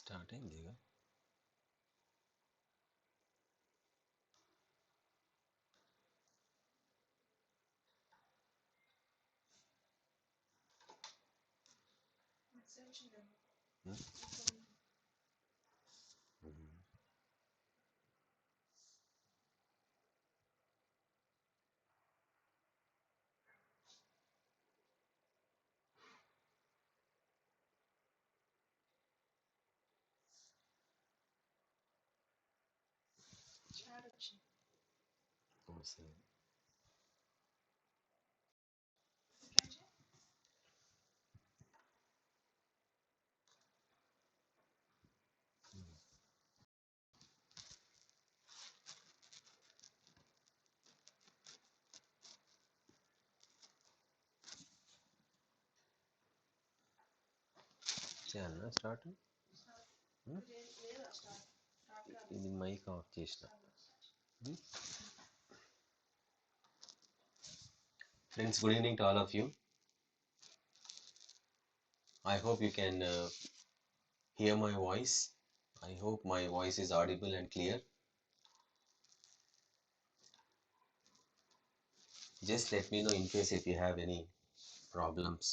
Start అయింది ఇక. సరే. చేయాలన్నా స్టార్ట్. ఇది మైక్ ఆఫ్ చేసిన. Friends, good evening to all of you. I hope you can hear my voice. I hope my voice is audible and clear. Just let me know in case if you have any problems.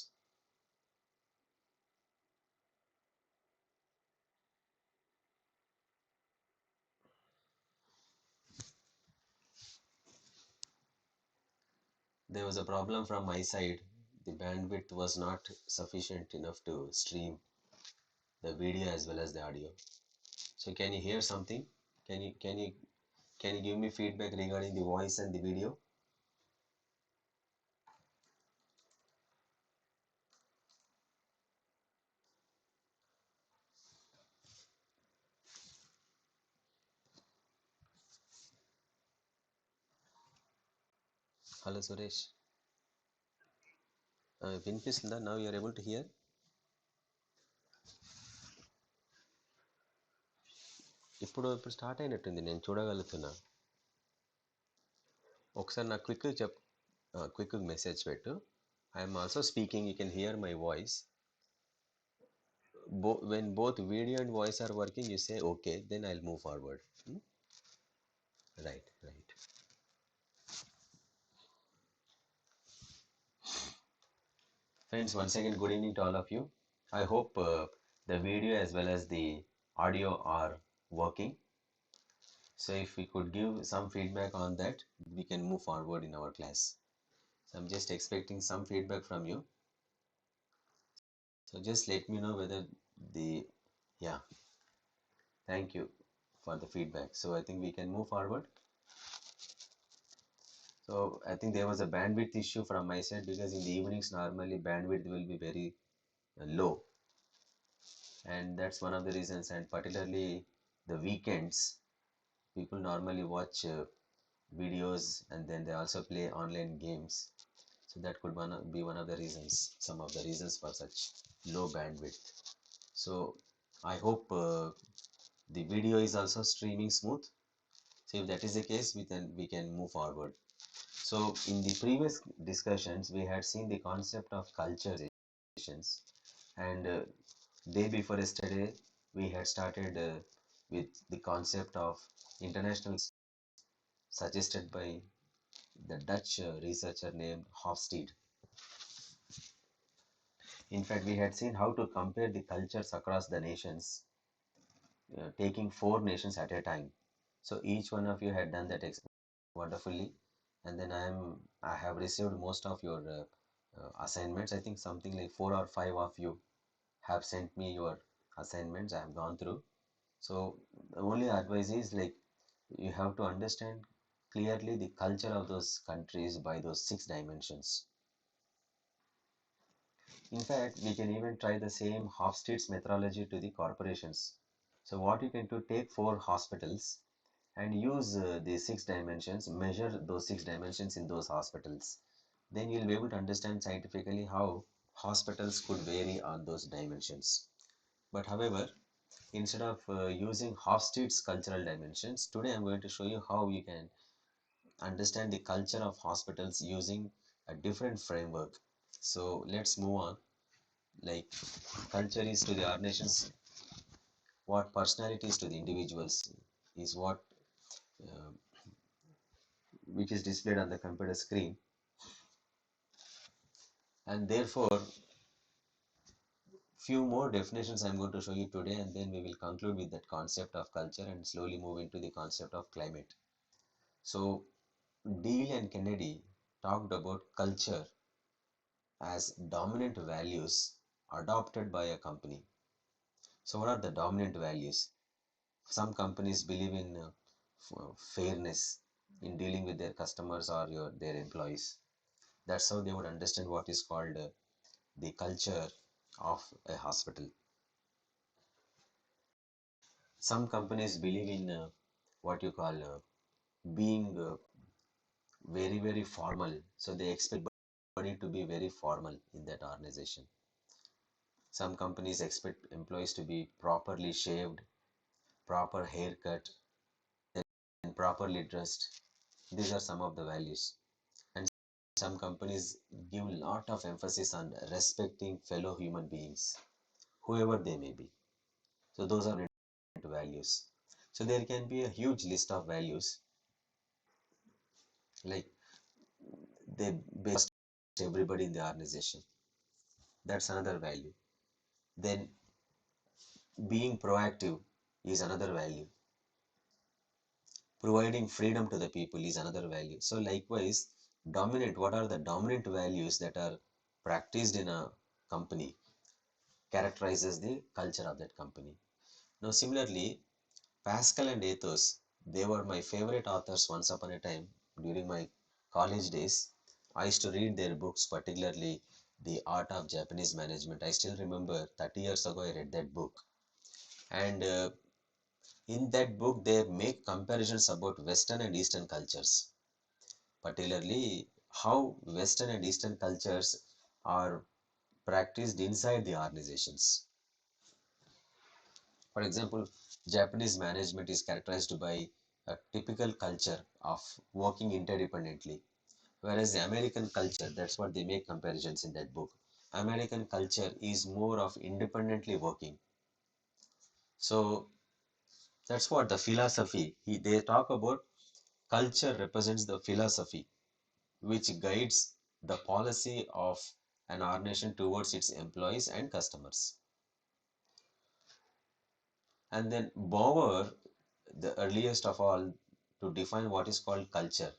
There was a problem from my side. The bandwidth was not sufficient enough to stream the video as well as the audio. So can you hear something? Can you give me feedback regarding the voice and the video? Hello Suresh. వినిపిస్తుందా? Now you are able to hear? ఇప్పుడు start అయినట్టుంది, నేను చూడగలుగుతున్నా. ఒకసారి నాకు quick message పెట్టు. I'm also speaking, you can hear my voice. When both video and voice are working, you say okay, then I'll move forward. Right. Friends, once again, good evening to all of you. I hope the video as well as the audio are working. So if we could give some feedback on that, we can move forward in our class. So I'm just expecting some feedback from you. So just let me know whether yeah, thank you for the feedback. So I think we can move forward. So I think there was a bandwidth issue from my side, because in the evenings normally bandwidth will be very low, and that's one of the reasons. And particularly the weekends, people normally watch videos, and then they also play online games. So that could be one of the reasons, some of the reasons for such low bandwidth. So I hope the video is also streaming smooth. So if that is the case, we can move forward. So in the previous discussions, we had seen the concept of culturizations, and day before yesterday, we had started with the concept of international, suggested by the Dutch researcher named Hofstede. In fact, we had seen how to compare the cultures across the nations, taking 4 nations at a time. So each one of you had done that wonderfully, and then I have received most of your assignments. I think something like 4 or 5 of you have sent me your assignments. I have gone through. So the only advice is, like, you have to understand clearly the culture of those countries by those 6 dimensions. In fact, we can even try the same Hofstede's methodology to the corporations. So what you can do, take 4 hospitals and use the 6 dimensions, measure those 6 dimensions in those hospitals. Then you'll be able to understand scientifically how hospitals could vary on those dimensions. But however, instead of using Hofstede's cultural dimensions, today I'm going to show you how you can understand the culture of hospitals using a different framework. So let's move on. Like, culture is to the organizations. what personalities to the individuals is what uh, which is displayed on the computer screen. And therefore, few more definitions I'm going to show you today, and then we will conclude with that concept of culture and slowly move into the concept of climate. So, Deal and Kennedy talked about culture as dominant values adopted by a company. So, what are the dominant values? Some companies believe in fairness in dealing with their customers or their employees. That's how they would understand what is called the culture of a hospital. Some companies believe in what you call being very formal, so they expect everybody to be very formal in that organization. Some companies expect employees to be properly shaved, proper haircut, and properly dressed. These are some of the values. And some companies give a lot of emphasis on respecting fellow human beings, whoever they may be. So those are values. So there can be a huge list of values, like they base everybody in the organization. That's another value. Then being proactive is another value. Providing freedom to the people is another value. So likewise, dominant, what are the dominant values that are practiced in a company characterizes the culture of that company. Now similarly, Pascal and Ethos, they were my favorite authors once upon a time during my college days. I used to read their books, particularly The Art of Japanese Management. I still remember 30 years ago I read that book. And in that book, they make comparisons about Western and Eastern cultures, particularly how Western and Eastern cultures are practiced inside the organizations. For example, Japanese management is characterized by a typical culture of working interdependently, whereas the American culture, that's what they make comparisons in that book. American culture is more of independently working. So that's what the philosophy, they talk about culture represents the philosophy which guides the policy of an organization towards its employees and customers. And then Bauer, the earliest of all, to define what is called culture,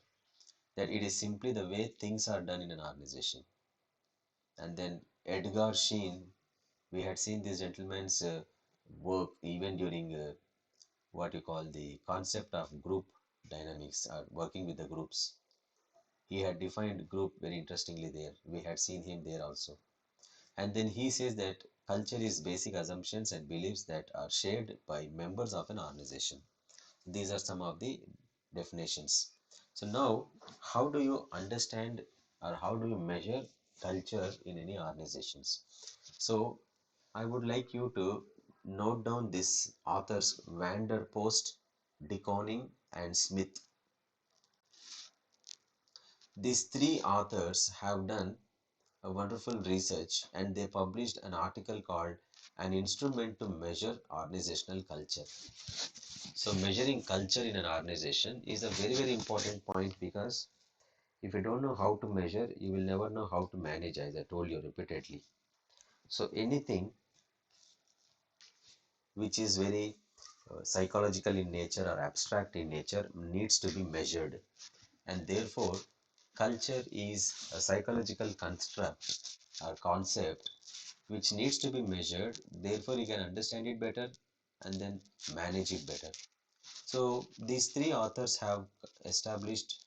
that it is simply the way things are done in an organization. And then Edgar Sheen, we had seen this gentleman's work even during what you call the concept of group dynamics or working with the groups. He had defined group very interestingly there. We had seen him there also. And then he says that culture is basic assumptions and beliefs that are shared by members of an organization. These are some of the definitions. So now, how do you understand or how do you measure culture in any organizations? So I would like you to note down this authors Vander Post, De Koning and Smith. These three authors have done a wonderful research and they published an article called An Instrument to Measure Organizational Culture. So measuring culture in an organization is a very important point, because if you don't know how to measure, you will never know how to manage, as I told you repeatedly. So anything which is very psychological in nature or abstract in nature needs to be measured, and therefore culture is a psychological construct or concept which needs to be measured. Therefore you can understand it better and then manage it better. So these three authors have established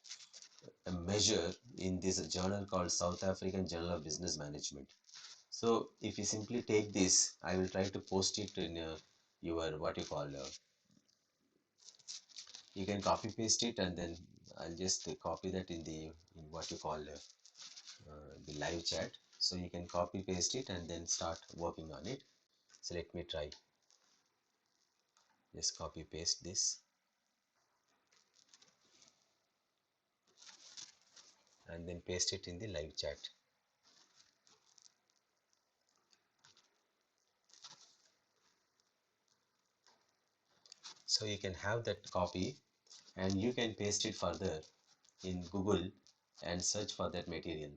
a measure in this journal called South African Journal of Business Management. So if you simply take this, I will try to post it in your what you call you can copy paste it, and then I'll just copy that in the in what you call the live chat. So you can copy paste it and then start working on it. So let me try. Just copy paste this and then paste it in the live chat. So you can have that copy and you can paste it further in Google and search for that material.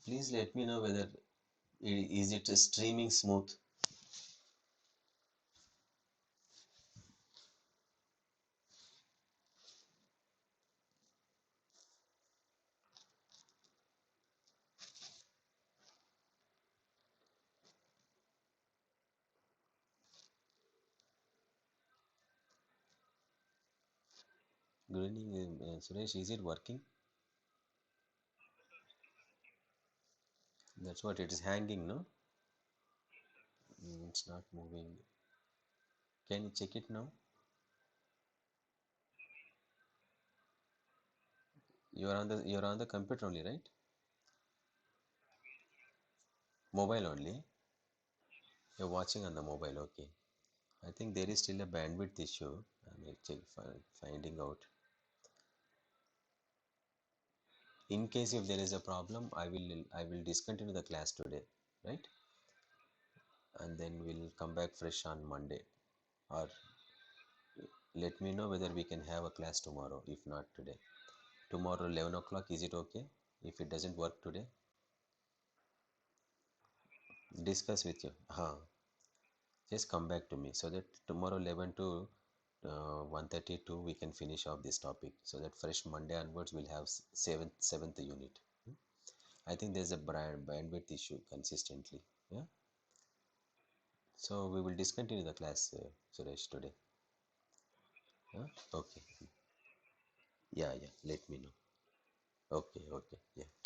Please let me know whether is it streaming smooth. Good evening, Suresh. Is it working? That's what it is hanging, no? It's not moving. Can you check it now? You're on the computer only, right? Mobile only. You're watching on the mobile, okay. I think there is still a bandwidth issue. I'm finding out. In case if there is a problem, I will discontinue the class today, right? And then we'll come back fresh on Monday. Or let me know whether we can have a class tomorrow, if not today. Tomorrow 11 o'clock, is it okay? If it doesn't work today, discuss with you. Just come back to me so that tomorrow 11 to 1:32 we can finish off this topic, so that fresh Monday onwards we'll have seventh unit. I think there's a bandwidth issue consistently. Yeah. So we will discontinue the class, Suresh, today. Huh? Okay. Yeah, yeah. Let me know. Okay, okay. Yeah.